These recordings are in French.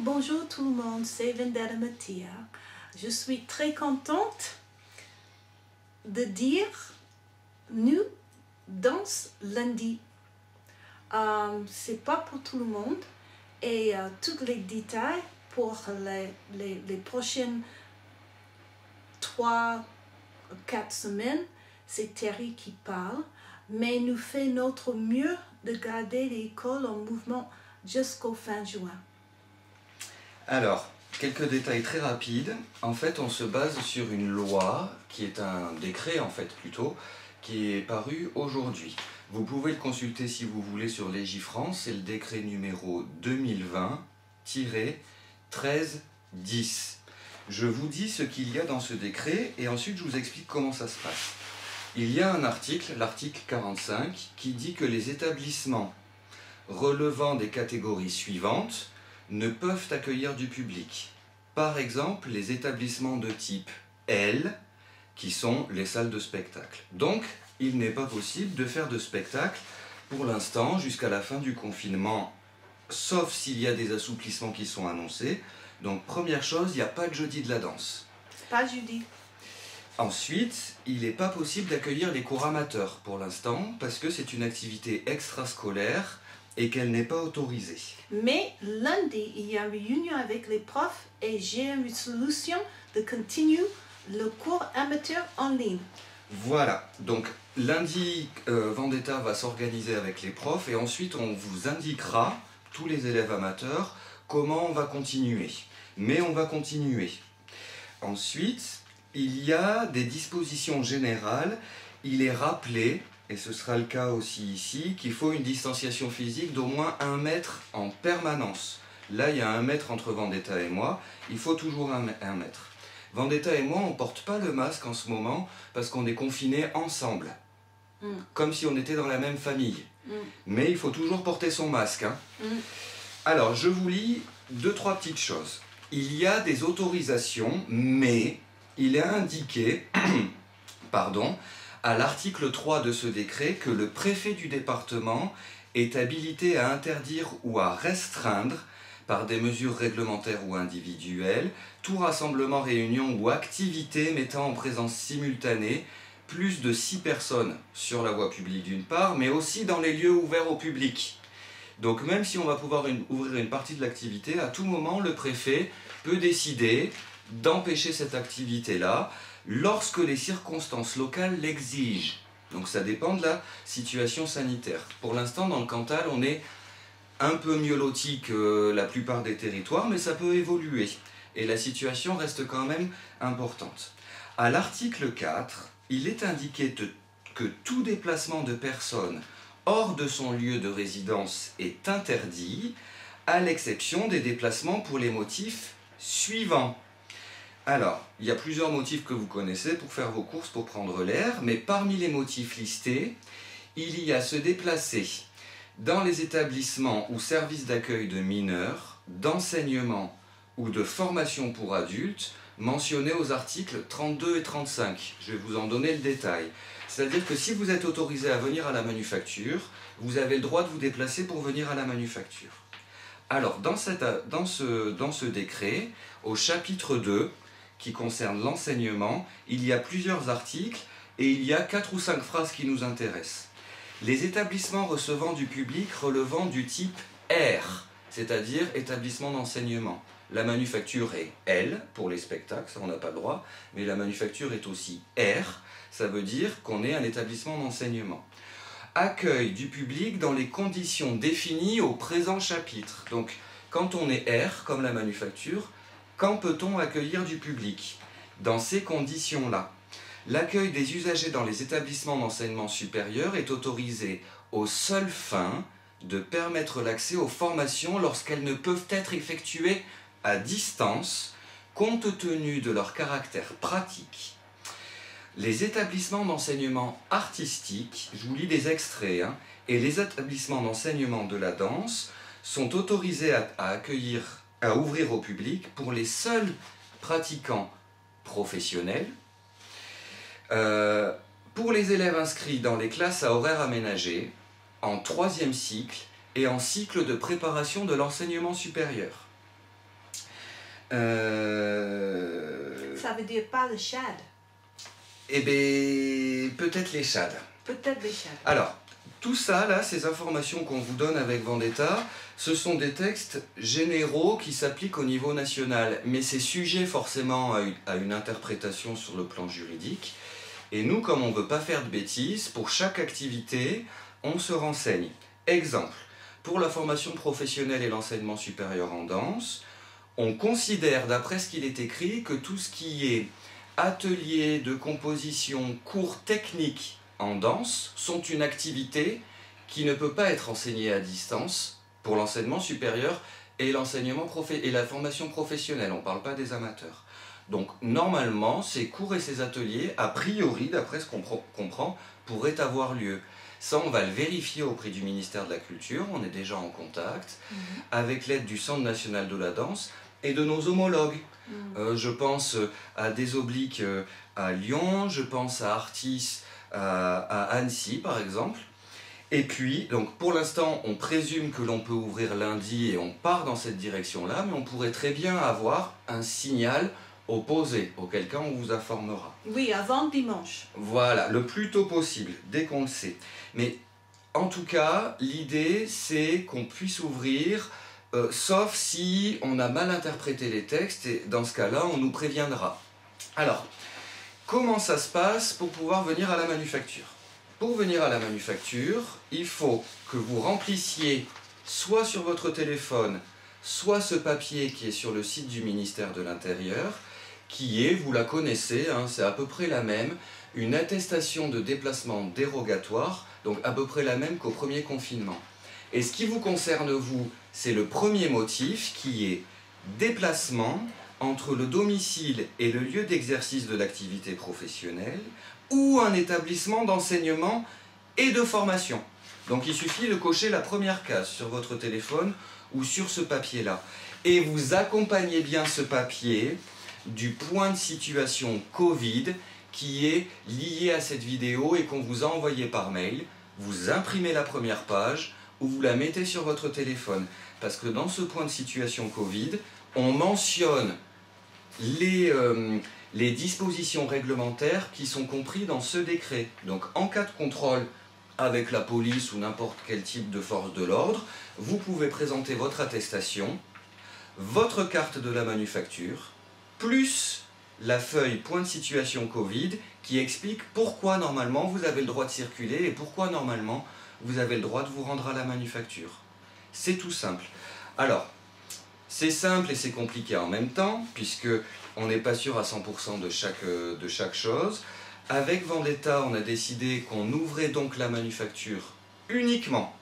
Bonjour tout le monde, c'est Vendetta Mattia. Je suis très contente de dire nous dansons lundi. C'est pas pour tout le monde et tous les détails pour les prochaines 3 ou 4 semaines, c'est Terry qui parle, mais nous faisons notre mieux de garder l'école en mouvement jusqu'au fin juin. Alors, quelques détails très rapides. En fait, on se base sur une loi, qui est un décret en fait plutôt, qui est paru aujourd'hui. Vous pouvez le consulter si vous voulez sur Légifrance, c'est le décret numéro 2020-1310. Je vous dis ce qu'il y a dans ce décret et ensuite je vous explique comment ça se passe. Il y a un article, l'article 45, qui dit que les établissements relevant des catégories suivantes ne peuvent accueillir du public. Par exemple, les établissements de type L, qui sont les salles de spectacle. Donc, il n'est pas possible de faire de spectacle pour l'instant jusqu'à la fin du confinement, sauf s'il y a des assouplissements qui sont annoncés. Donc, première chose, il n'y a pas de jeudi de la danse. Pas jeudi. Ensuite, il n'est pas possible d'accueillir les cours amateurs pour l'instant, parce que c'est une activité extrascolaire et qu'elle n'est pas autorisée. Mais lundi, il y a une réunion avec les profs et j'ai une solution de continuer le cours amateur en ligne. Voilà, donc lundi, Vendetta va s'organiser avec les profs et ensuite on vous indiquera, tous les élèves amateurs, comment on va continuer. Mais on va continuer. Ensuite, il y a des dispositions générales, il est rappelé, et ce sera le cas aussi ici, qu'il faut une distanciation physique d'au moins 1 mètre en permanence. Là, il y a 1 mètre entre Vendetta et moi, il faut toujours 1 mètre. Vendetta et moi, on ne porte pas le masque en ce moment parce qu'on est confinés ensemble, comme si on était dans la même famille. Mais il faut toujours porter son masque. Alors, je vous lis 2-3 petites choses. Il y a des autorisations, mais il est indiqué, pardon, à l'article 3 de ce décret que le préfet du département est habilité à interdire ou à restreindre par des mesures réglementaires ou individuelles tout rassemblement, réunion ou activité mettant en présence simultanée plus de 6 personnes sur la voie publique d'une part, mais aussi dans les lieux ouverts au public. Donc même si on va pouvoir ouvrir une partie de l'activité, à tout moment le préfet peut décider d'empêcher cette activité-là lorsque les circonstances locales l'exigent. Donc ça dépend de la situation sanitaire. Pour l'instant, dans le Cantal, on est un peu mieux loti que la plupart des territoires, mais ça peut évoluer. Et la situation reste quand même importante. À l'article 4, il est indiqué que tout déplacement de personnes hors de son lieu de résidence est interdit, à l'exception des déplacements pour les motifs suivants. Alors, il y a plusieurs motifs que vous connaissez pour faire vos courses, pour prendre l'air, mais parmi les motifs listés, il y a se déplacer dans les établissements ou services d'accueil de mineurs, d'enseignement ou de formation pour adultes, mentionnés aux articles 32 et 35. Je vais vous en donner le détail. C'est-à-dire que si vous êtes autorisé à venir à la manufacture, vous avez le droit de vous déplacer pour venir à la manufacture. Alors, dans ce décret, au chapitre 2, qui concerne l'enseignement, il y a plusieurs articles et il y a 4 ou 5 phrases qui nous intéressent. Les établissements recevant du public relevant du type R, c'est-à-dire établissement d'enseignement. La manufacture est L pour les spectacles, ça on n'a pas le droit, mais la manufacture est aussi R, ça veut dire qu'on est un établissement d'enseignement. Accueil du public dans les conditions définies au présent chapitre. Donc, quand on est R, comme la manufacture, quand peut-on accueillir du public? Dans ces conditions-là, l'accueil des usagers dans les établissements d'enseignement supérieur est autorisé aux seules fins de permettre l'accès aux formations lorsqu'elles ne peuvent être effectuées à distance, compte tenu de leur caractère pratique. Les établissements d'enseignement artistique, je vous lis des extraits, et les établissements d'enseignement de la danse sont autorisés à ouvrir au public pour les seuls pratiquants professionnels, pour les élèves inscrits dans les classes à horaires aménagés, en 3e cycle et en cycle de préparation de l'enseignement supérieur. Ça veut dire pas le CHAD. Eh bien, peut-être les CHAD. Peut-être les CHAD. Alors, tout ça, là, ces informations qu'on vous donne avec Vendetta, ce sont des textes généraux qui s'appliquent au niveau national. Mais c'est sujet forcément à une interprétation sur le plan juridique. Et nous, comme on ne veut pas faire de bêtises, pour chaque activité, on se renseigne. Exemple, pour la formation professionnelle et l'enseignement supérieur en danse, on considère, d'après ce qu'il est écrit, que tout ce qui est atelier de composition, cours techniques en danse sont une activité qui ne peut pas être enseignée à distance pour l'enseignement supérieur et et la formation professionnelle. On ne parle pas des amateurs. Donc normalement, ces cours et ces ateliers, a priori, d'après ce qu'on comprend, pourraient avoir lieu. Ça, on va le vérifier auprès du ministère de la Culture, on est déjà en contact, avec l'aide du Centre national de la danse et de nos homologues. Je pense à Des Obliques à Lyon, je pense à Artis à Annecy par exemple. Et puis, donc pour l'instant, on présume que l'on peut ouvrir lundi et on part dans cette direction-là, mais on pourrait très bien avoir un signal opposé, auquel cas on vous informera. Oui, avant dimanche. Voilà, le plus tôt possible, dès qu'on le sait. Mais en tout cas, l'idée c'est qu'on puisse ouvrir, sauf si on a mal interprété les textes, et dans ce cas-là, on nous préviendra. Alors, comment ça se passe pour pouvoir venir à la manufacture ? Pour venir à la manufacture, il faut que vous remplissiez soit sur votre téléphone, soit ce papier qui est sur le site du ministère de l'Intérieur, qui est, vous la connaissez, hein, c'est à peu près la même, une attestation de déplacement dérogatoire, donc à peu près la même qu'au premier confinement. Et ce qui vous concerne, vous, c'est le premier motif qui est déplacement entre le domicile et le lieu d'exercice de l'activité professionnelle ou un établissement d'enseignement et de formation. Donc il suffit de cocher la première case sur votre téléphone ou sur ce papier-là. Et vous accompagnez bien ce papier du point de situation Covid qui est lié à cette vidéo et qu'on vous a envoyé par mail. Vous imprimez la première page ou vous la mettez sur votre téléphone. Parce que dans ce point de situation Covid, on mentionne les dispositions réglementaires qui sont comprises dans ce décret. Donc en cas de contrôle avec la police ou n'importe quel type de force de l'ordre, vous pouvez présenter votre attestation, votre carte de la manufacture, plus la feuille point de situation Covid qui explique pourquoi normalement vous avez le droit de circuler et pourquoi normalement vous avez le droit de vous rendre à la manufacture. C'est tout simple. Alors, c'est simple et c'est compliqué en même temps, puisque on n'est pas sûr à 100% de chaque chose. Avec Vendetta, on a décidé qu'on ouvrait donc la manufacture uniquement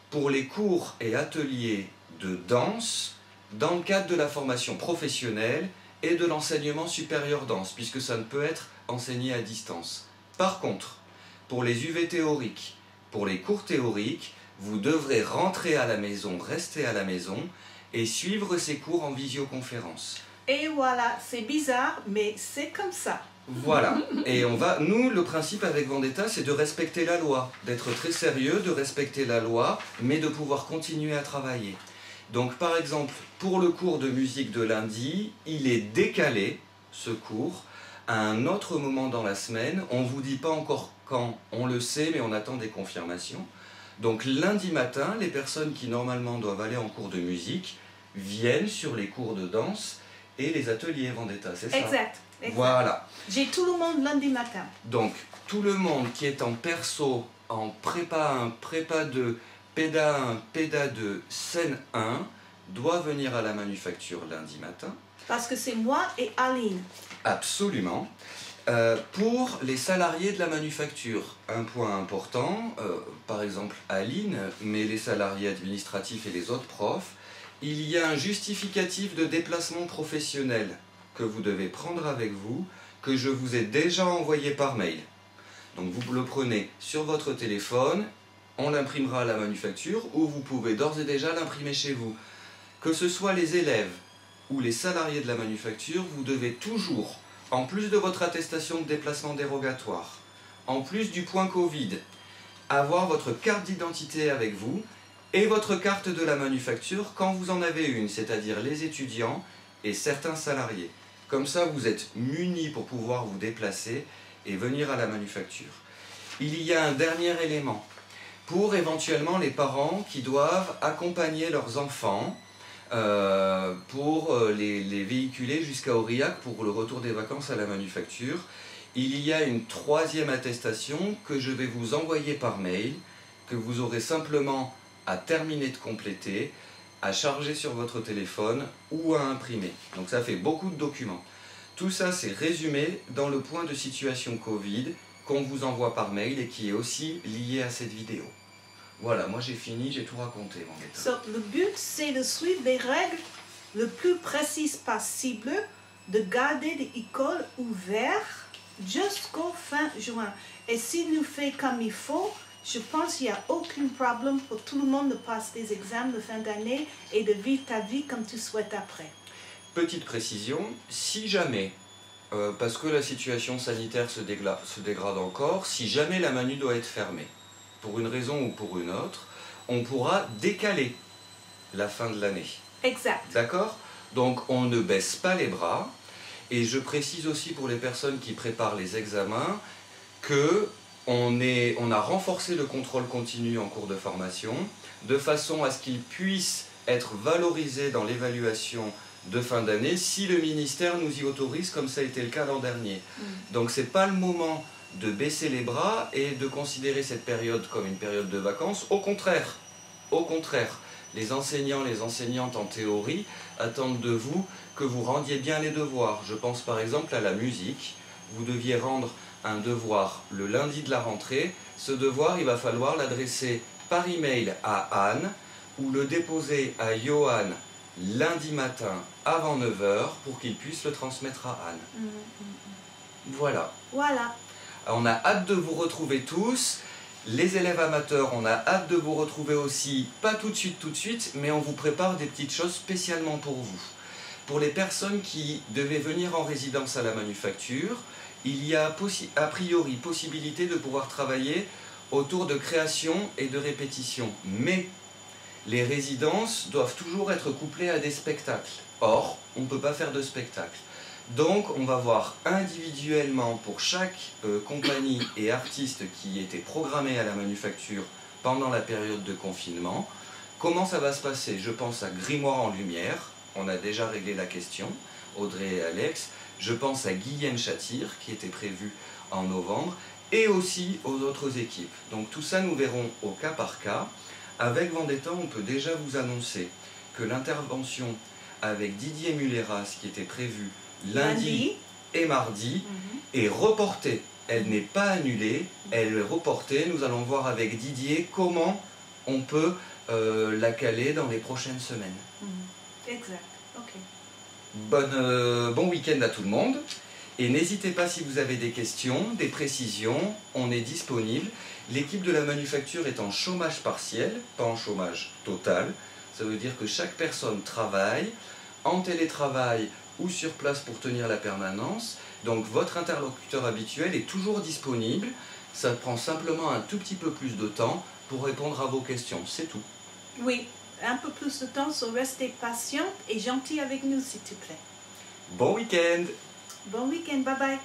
pour les cours et ateliers de danse dans le cadre de la formation professionnelle et de l'enseignement supérieur danse, puisque ça ne peut être enseigné à distance. Par contre, pour les UV théoriques, pour les cours théoriques, vous devrez rentrer à la maison, rester à la maison et suivre ces cours en visioconférence. Et voilà, c'est bizarre, mais c'est comme ça. Voilà, et nous, le principe avec Vendetta, c'est de respecter la loi, d'être très sérieux, de respecter la loi, mais de pouvoir continuer à travailler. Donc par exemple, pour le cours de musique de lundi, il est décalé, ce cours, à un autre moment dans la semaine. On ne vous dit pas encore quand, on le sait, mais on attend des confirmations. Donc lundi matin, les personnes qui normalement doivent aller en cours de musique viennent sur les cours de danse et les ateliers Vendetta, c'est ça ? Exact. Voilà. J'ai tout le monde lundi matin. Donc, tout le monde qui est en perso, en prépa 1, prépa 2, péda 1, péda 2, scène 1, doit venir à la manufacture lundi matin. Parce que c'est moi et Aline. Absolument. Pour les salariés de la manufacture, un point important, par exemple Aline, mais les salariés administratifs et les autres profs, il y a un justificatif de déplacement professionnel que vous devez prendre avec vous, que je vous ai déjà envoyé par mail. Donc vous le prenez sur votre téléphone, on l'imprimera à la manufacture, ou vous pouvez d'ores et déjà l'imprimer chez vous. Que ce soit les élèves ou les salariés de la manufacture, vous devez toujours, en plus de votre attestation de déplacement dérogatoire, en plus du point Covid, avoir votre carte d'identité avec vous et votre carte de la manufacture quand vous en avez une, c'est-à-dire les étudiants et certains salariés. Comme ça, vous êtes munis pour pouvoir vous déplacer et venir à la manufacture. Il y a un dernier élément pour éventuellement les parents qui doivent accompagner leurs enfants pour les véhiculer jusqu'à Aurillac pour le retour des vacances à la manufacture. Il y a une troisième attestation que je vais vous envoyer par mail, que vous aurez simplement à terminer de compléter, à charger sur votre téléphone ou à imprimer. Donc ça fait beaucoup de documents. Tout ça c'est résumé dans le point de situation Covid qu'on vous envoie par mail et qui est aussi lié à cette vidéo. Voilà, moi j'ai fini, j'ai tout raconté. Le but c'est de suivre les règles le plus précises possible, de garder l'école ouverte jusqu'au fin juin. Et si nous fait comme il faut, je pense qu'il n'y a aucun problème pour tout le monde de passer des examens de fin d'année et de vivre ta vie comme tu souhaites après. Petite précision, si jamais, parce que la situation sanitaire se dégrade encore, si jamais la manu doit être fermée, pour une raison ou pour une autre, on pourra décaler la fin de l'année. Exact. D'accord? Donc on ne baisse pas les bras. Et je précise aussi pour les personnes qui préparent les examens que on a renforcé le contrôle continu en cours de formation de façon à ce qu'il puisse être valorisé dans l'évaluation de fin d'année si le ministère nous y autorise comme ça a été le cas l'an dernier. Donc c'est pas le moment de baisser les bras et de considérer cette période comme une période de vacances. Au contraire, les enseignants, les enseignantes en théorie attendent de vous que vous rendiez bien les devoirs. Je pense par exemple à la musique. Vous deviez rendre un devoir le lundi de la rentrée. Ce devoir, il va falloir l'adresser par email à Anne ou le déposer à Johan lundi matin avant 9 h pour qu'il puisse le transmettre à Anne. Voilà. Voilà. On a hâte de vous retrouver tous. Les élèves amateurs, on a hâte de vous retrouver aussi, pas tout de suite, mais on vous prépare des petites choses spécialement pour vous. Pour les personnes qui devaient venir en résidence à la manufacture, il y a a priori possibilité de pouvoir travailler autour de création et de répétition. Mais les résidences doivent toujours être couplées à des spectacles. Or, on ne peut pas faire de spectacle. Donc, on va voir individuellement pour chaque compagnie et artiste qui était programmé à la manufacture pendant la période de confinement, comment ça va se passer. Je pense à Grimoire en lumière, on a déjà réglé la question, Audrey et Alex. Je pense à Guillaume Chatir, qui était prévu en novembre, et aussi aux autres équipes. Donc tout ça, nous verrons au cas par cas. Avec Vendetta, on peut déjà vous annoncer que l'intervention avec Didier Mulleras, qui était prévue lundi et mardi, est reportée. Elle n'est pas annulée, elle est reportée. Nous allons voir avec Didier comment on peut la caler dans les prochaines semaines. Exact, ok. Bon week-end à tout le monde. Et n'hésitez pas si vous avez des questions, des précisions, on est disponible. L'équipe de la manufacture est en chômage partiel, pas en chômage total. Ça veut dire que chaque personne travaille en télétravail ou sur place pour tenir la permanence. Donc votre interlocuteur habituel est toujours disponible. Ça prend simplement un tout petit peu plus de temps pour répondre à vos questions, c'est tout. Oui, un peu plus de temps, so restez patient et gentil avec nous s'il te plaît. Bon week-end! Bon week-end, bye bye!